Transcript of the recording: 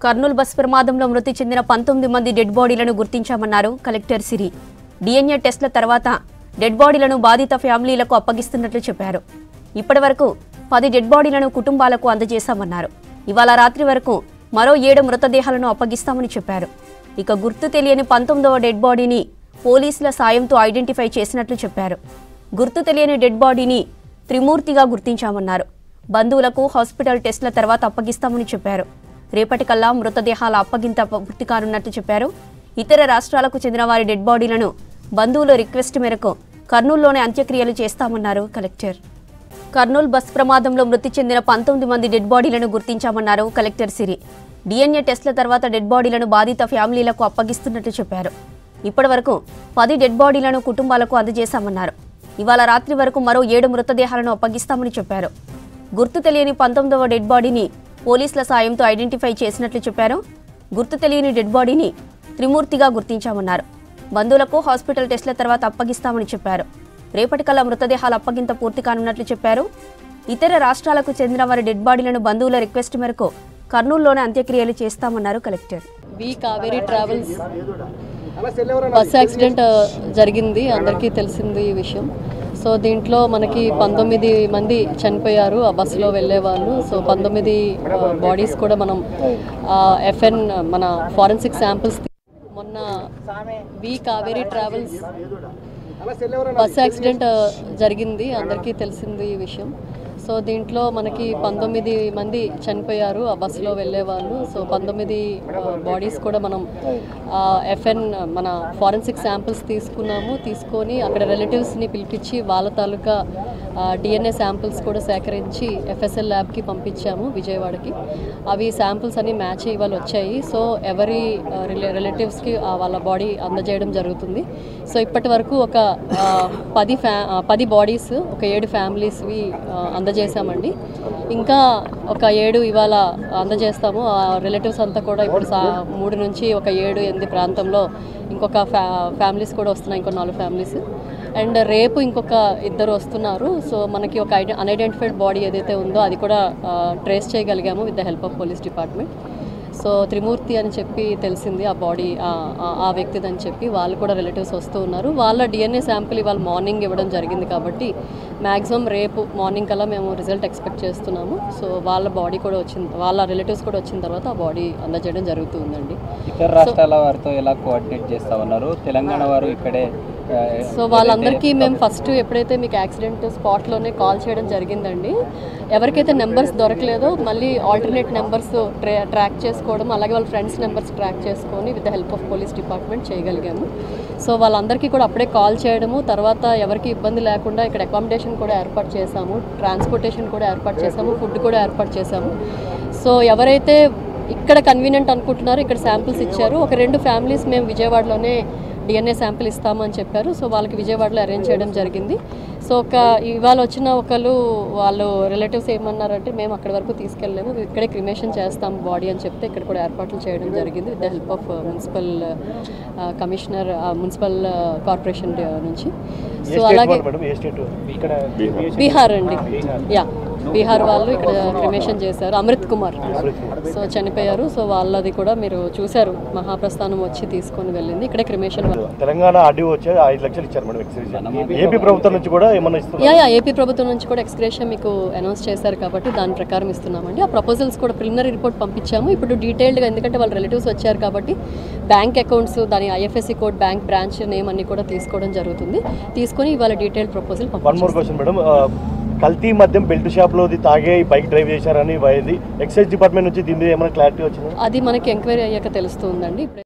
Kurnool bus ప్రమాదంలో మృతి చెందిన 19 మంది డెడ్ బాడీలను గుర్తించామన్నారు కలెక్టర్ సిరి. డిఎన్ఏ టెస్ట్ల తర్వాత డెడ్ బాడీలను బాధిత ఫ్యామిలీలకు అప్పగిస్తున్నట్లు చెప్పారు. ఇప్పటివరకు 10 డెడ్ బాడీలను కుటుంబాలకు అందజేశామన్నారు. ఇవాళ రాత్రి వరకు మరో 7 మృతదేహాలను అప్పగిస్తామని చెప్పారు. ఇక గుర్తు తెలియని 19వ డెడ్ బాడీని పోలీసుల సాయంతో ఐడెంటిఫై చేసినట్లు చెప్పారు. గుర్తు తెలియని డెడ్ బాడీని త్రిమూర్తిగా గుర్తించామన్నారు. బంధువులకు హాస్పిటల్ టెస్ట్ల తర్వాత అప్పగిస్తామని చెప్పారు. రేపటికల్లా మృతదేహాల అప్పగింత పూర్తి కానున్నట్లు చెప్పారు. ఇతర రాష్ట్రాలకు చెందిన వారి డెడ్ బాడీలను బంధువుల రిక్వెస్ట్ మేరకు కర్నూలులోనే అంత్యక్రియలు చేస్తామన్నారు కలెక్టర్. కర్నూలు బస్ ప్రమాదంలో మృతి చెందిన 19 మంది డెడ్ బాడీలను గుర్తించామన్నారు కలెక్టర్ సిరి. డిఎన్ఏ టెస్ట్ల తర్వాత డెడ్ బాడీలను బాధిత ఫ్యామిలీలకు అప్పగిస్తున్నట్లు చెప్పారు. ఇప్పటివరకు 10 డెడ్ బాడీలను కుటుంబాలకు అందజేశామన్నారు. ఇవాళ రాత్రి వరకు మరో 7 మృతదేహాలను అప్పగిస్తామని చెప్పారు. గుర్తు తెలియని 19వ డెడ్ బాడీని పోలీసుల సాయంతో ఐడెంటిఫై చేసినట్లు చెప్పారు. గుర్తు తెలియని డెడ్ బాడీని త్రిమూర్తిగా గుర్తించామన్నారు. బంధువులకు హాస్పిటల్ టెస్ట్ల తర్వాత అప్పగిస్తామని చెప్పారు. రేపటికల్లా మృతదేహాల అప్పగింత పూర్తి కానున్నట్లు చెప్పారు. ఇతర రాష్ట్రాలకు చెందిన వారి డెడ్ బాడీలను బంధువుల రిక్వెస్ట్ మేరకు కర్నూలులోనే అంత్యక్రియలు చేస్తామన్నారు కలెక్టర్. వి కావేరీ ట్రావెల్స్ బస్ యాక్సిడెంట్ జరిగింది, అందరికీ తెలిసింది ఈ విషయం. సో దీంట్లో మనకి 19 మంది చనిపోయారు ఆ బస్సులో వెళ్ళే వాళ్ళు. సో 19 బాడీస్ కూడా మనం ఎఫ్ఎన్ మన ఫారెన్సిక్ శాంపిల్స్ మొన్న వి కావేరీ ట్రావెల్స్ బస్ యాక్సిడెంట్ జరిగింది, అందరికీ తెలిసింది ఈ విషయం. సో దీంట్లో మనకి 19 మంది చనిపోయారు ఆ బస్సులో వెళ్ళే వాళ్ళు. సో 19 బాడీస్ కూడా మనం ఎఫ్ఎన్ మన ఫారెన్సిక్ శాంపిల్స్ తీసుకొని అక్కడ రిలేటివ్స్ని పిలిపించి వాళ్ళ తాలూకా డిఎన్ఏ శాంపిల్స్ కూడా సేకరించి ఎఫ్ఎస్ఎల్ ల్యాబ్కి పంపించాము విజయవాడకి. అవి శాంపిల్స్ అన్ని మ్యాచ్ ఇవాళ వచ్చాయి. సో ఎవరి రిలేటివ్స్కి వాళ్ళ బాడీ అందజేయడం జరుగుతుంది. సో ఇప్పటి వరకు ఒక 10 బాడీస్ ఒక 7 ఫ్యామిలీస్వి అందజేసామండి. ఇంకా ఒక 7 ఇవాళ అందజేస్తాము. ఆ రిలేటివ్స్ అంతా కూడా ఇప్పుడు 3 నుంచి ఒక 7-8 ప్రాంతంలో ఇంకొక ఫ్యామిలీస్ కూడా వస్తున్నాయి, ఇంకో 4 ఫ్యామిలీస్. అండ్ రేపు ఇంకొక 2 వస్తున్నారు. సో మనకి ఒక అన్ఐడెంటిఫైడ్ బాడీ ఏదైతే ఉందో అది కూడా ట్రేస్ చేయగలిగాము with the help of police department. So Trimurthi అని చెప్పి తెలిసింది ఆ బాడీ ఆ వ్యక్తిదని చెప్పి వాళ్ళు కూడా రిలేటివ్స్ వస్తూ ఉన్నారు. వాళ్ళ డిఎన్ఏ శాంపిల్ ఇవాళ మార్నింగ్ ఇవ్వడం జరిగింది కాబట్టి మ్యాక్సిమం రేపు మార్నింగ్ కల్లా మేము రిజల్ట్ ఎక్స్పెక్ట్ చేస్తున్నాము. సో వాళ్ళ బాడీ కూడా వాళ్ళ రిలేటివ్స్ కూడా వచ్చిన తర్వాత ఆ బాడీ అందజేయడం జరుగుతుందండి. ఇతర రాష్ట్రాల వారితో ఎలా కోఆర్డినేట్ చేస్తామన్నారు? తెలంగాణ వారు ఇక్కడే. సో వాళ్ళందరికీ మేము ఫస్ట్ ఎప్పుడైతే మీకు యాక్సిడెంట్ స్పాట్లోనే కాల్ చేయడం జరిగిందండి. ఎవరికైతే నెంబర్స్ దొరకలేదో మళ్ళీ ఆల్టర్నేట్ నెంబర్స్ ట్రాక్ చేసుకోవడం, అలాగే వాళ్ళ ఫ్రెండ్స్ నెంబర్స్ ట్రాక్ చేసుకొని with the help of police department చేయగలిగాము. సో వాళ్ళందరికీ కూడా అప్పుడే కాల్ చేయడము, తర్వాత ఎవరికి ఇబ్బంది లేకుండా ఇక్కడ అకామిడేషన్ కూడా ఏర్పాటు చేశాము, ట్రాన్స్పోర్టేషన్ కూడా ఏర్పాటు చేశాము, ఫుడ్ కూడా ఏర్పాటు చేశాము. సో ఎవరైతే ఇక్కడ కన్వీనియంట్ అనుకుంటున్నారో ఇక్కడ శాంపిల్స్ ఇచ్చారు. ఒక 2 ఫ్యామిలీస్ మేము విజయవాడలోనే డిఎన్ఏ శాంపిల్ ఇస్తామని చెప్పారు. సో వాళ్ళకి విజయవాడలో అరేంజ్ చేయడం జరిగింది. సో ఇవాళ వచ్చిన వాళ్ళు రిలేటివ్స్ ఏమన్నారంటే మేము అక్కడి వరకు తీసుకెళ్ళలేము, ఇక్కడే క్రిమేషన్ చేస్తాం బాడీ అని చెప్తే ఇక్కడ కూడా ఏర్పాట్లు చేయడం జరిగింది with the help of municipal commissioner, municipal corporation నుంచి. సో అలాగే బీహార్ అండి, బీహార్ వాళ్ళు ఇక్కడ క్రిమేషన్ చేశారు. అమృత్ కుమార్ సో చనిపోయారు. సో వాళ్ళది కూడా మీరు చూశారు, మహాప్రస్థానం వచ్చి తీసుకొని వెళ్ళింది, ఇక్కడే క్రిమేషన్. తెలంగాణ ఆర్డీఓ వచ్చి 5 లక్షలు ఇచ్చారు మేడం ఎక్స్గ్రేషన్. ఏపీ ప్రభుత్వం నుంచి కూడా ఏమన్నా ఇస్తున్నారు? ఏపీ ప్రభుత్వం నుంచి కూడా ఎక్స్గ్రేషన్ మీకు అనౌన్స్ చేశారు కాబట్టి దాని ప్రకారం ఇస్తున్నామండి. ఆ ప్రపోజల్స్ కూడా ప్రిలిమినరీ రిపోర్ట్ పంపించాము. ఇప్పుడు డీటెయిల్డ్గా, ఎందుకంటే వాళ్ళ రిలేటివ్స్ వచ్చారు కాబట్టి బ్యాంక్ అకౌంట్స్, దాని IFSC code, bank branch name అన్ని కూడా తీసుకోవడం జరుగుతుంది. తీసుకొని ఇవాళ డీటెయిల్డ్ ప్రపోజల్ మేడం. కల్తీ మద్యం బెల్ట్ షాప్ లో తాగే బైక్ డ్రైవ్ చేశారని ఎక్సైజ్ డిపార్ట్మెంట్ నుంచి దీని మీద ఏమైనా క్లారిటీ వచ్చింది? అది మనకి ఎంక్వైరీ అయ్యాక తెలుస్తుందండి.